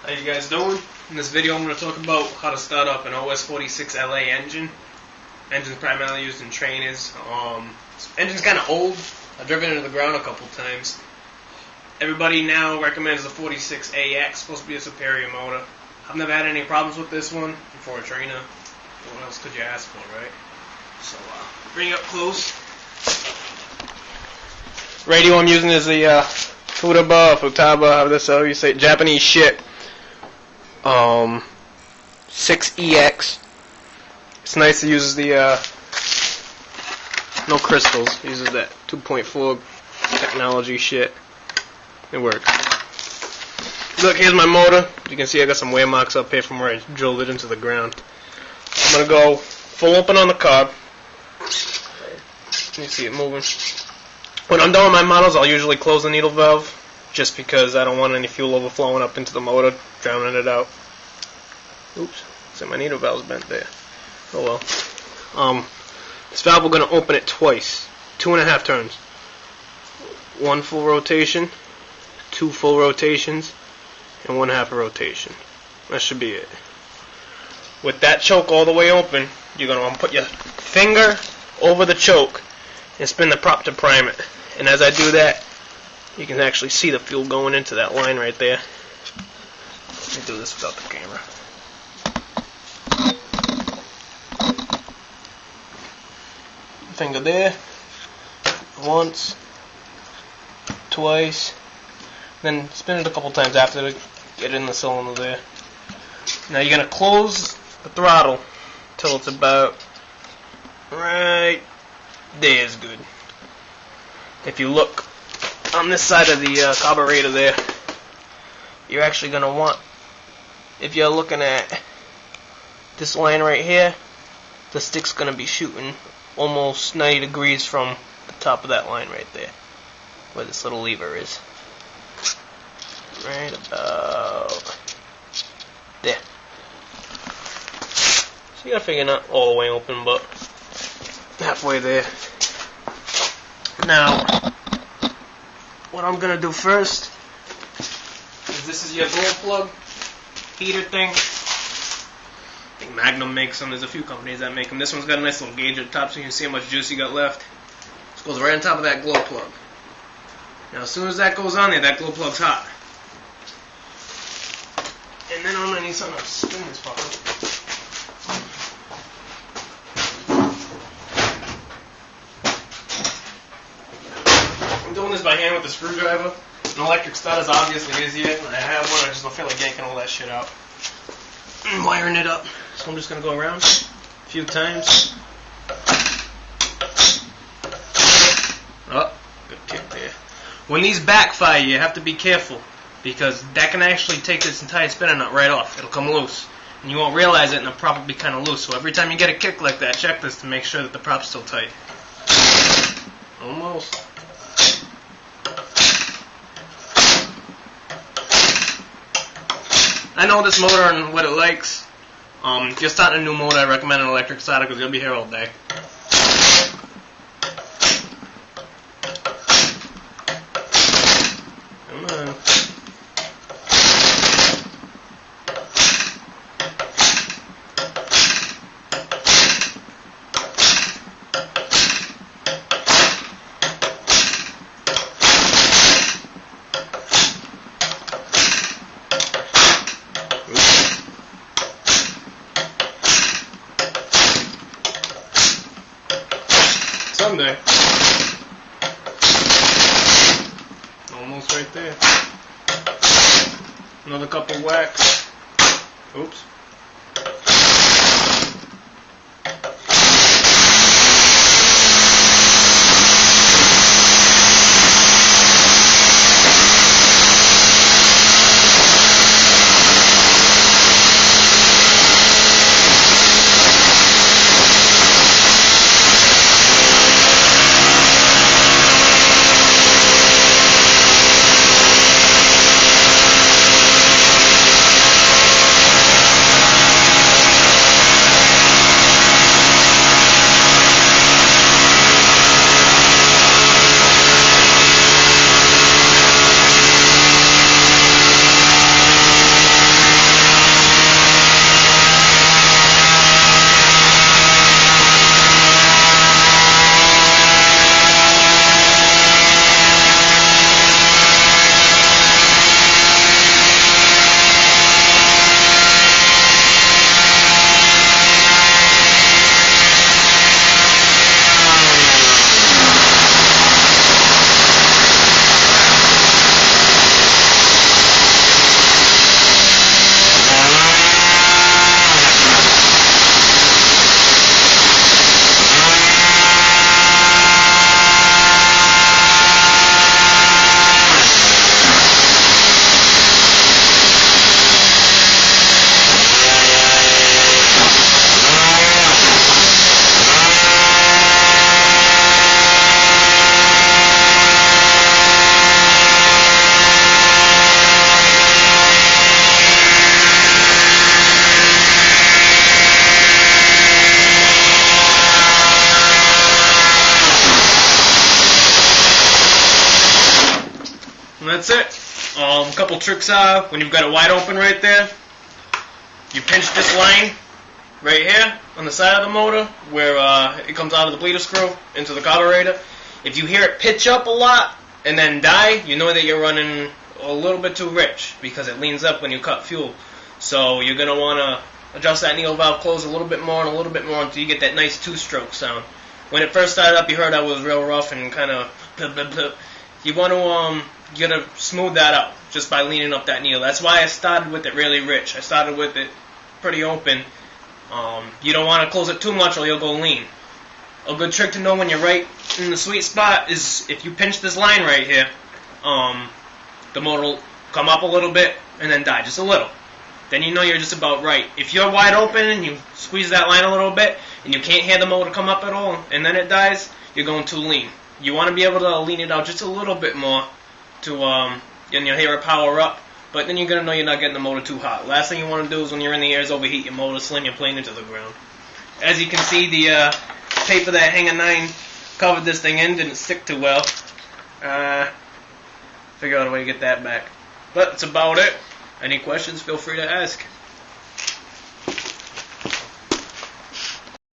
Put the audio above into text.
How you guys doing? In this video I'm going to talk about how to start up an OS46LA engine. Engine's primarily used in trainers. Engine's kind of old. I've driven it into the ground a couple times. Everybody now recommends the 46AX, supposed to be a superior motor. I've never had any problems with this one. For a trainer, what else could you ask for, right? So, bring it up close. Radio I'm using is the Futaba, how you say it, Japanese shit. 6EX. It's nice. It uses the no crystals. It uses that 2.4 technology shit. It works. Look, here's my motor. You can see I got some wear marks up here from where I drilled it into the ground. I'm gonna go full open on the carb. You see it moving. When I'm done with my models, I'll usually close the needle valve, just because I don't want any fuel overflowing up into the motor, drowning it out. Oops, so my needle valve's bent there. Oh well. This valve we're going to open it twice. 2.5 turns. 1 full rotation, 2 full rotations, and 1/2 a rotation. That should be it. With that choke all the way open, you're going to put your finger over the choke and spin the prop to prime it. And as I do that, you can actually see the fuel going into that line right there. Let me do this without the camera. Finger there. Once. Twice. Then spin it a couple times after to get in the cylinder there. Now you're going to close the throttle till it's about right there is good. If you look on this side of the carburetor there, you're actually going to want, if you're looking at this line right here, the stick's going to be shooting almost 90 degrees from the top of that line right there, where this little lever is. Right about there. So you gotta figure not all the way open, but halfway there. Now, what I'm gonna do first is this is your glow plug heater thing. I think Magnum makes them. There's a few companies that make them. This one's got a nice little gauge at the top so you can see how much juice you got left. This goes right on top of that glow plug. Now, as soon as that goes on there, that glow plug's hot. And then I'm gonna need something to spin this fucker. I'm doing this by hand with a screwdriver. An electric starter's obviously easier. I have one, I just don't feel like yanking all that shit out. And wiring it up. So I'm just gonna go around a few times. Oh, good kick there. When these backfire, you have to be careful, because that can actually take this entire spinner nut right off. It'll come loose, and you won't realize it, and it'll probably be kind of loose. So every time you get a kick like that, check this to make sure that the prop's still tight. Almost. I know this motor and what it likes. If you're starting a new motor, I recommend an electric starter because you'll be here all day. Come on. Someday. Almost right there. Another couple whacks. Oops. that's it. A couple tricks are, when you've got it wide open right there, you pinch this line right here on the side of the motor where it comes out of the bleeder screw into the carburetor. If you hear it pitch up a lot and then die, you know that you're running a little bit too rich because it leans up when you cut fuel. So you're going to want to adjust that needle valve close a little bit more and a little bit more until you get that nice two-stroke sound. When it first started up, you heard I was real rough and kind of blip, blip, blip. You want to smooth that out just by leaning up that needle. That's why I started with it really rich. I started with it pretty open. You don't want to close it too much or you'll go lean. A good trick to know when you're right in the sweet spot is if you pinch this line right here, the motor will come up a little bit and then die just a little. Then you know you're just about right. If you're wide open and you squeeze that line a little bit and you can't hear the motor come up at all and then it dies, you're going too lean. You want to be able to lean it out just a little bit more to and you'll hear it power up, but then you're going to know you're not getting the motor too hot. Last thing you want to do is when you're in the air is overheat your motor, slam your plane into the ground. As you can see, the paper that Hanger 9 covered this thing in didn't stick too well. Figure out a way to get that back. But that's about it. Any questions, feel free to ask.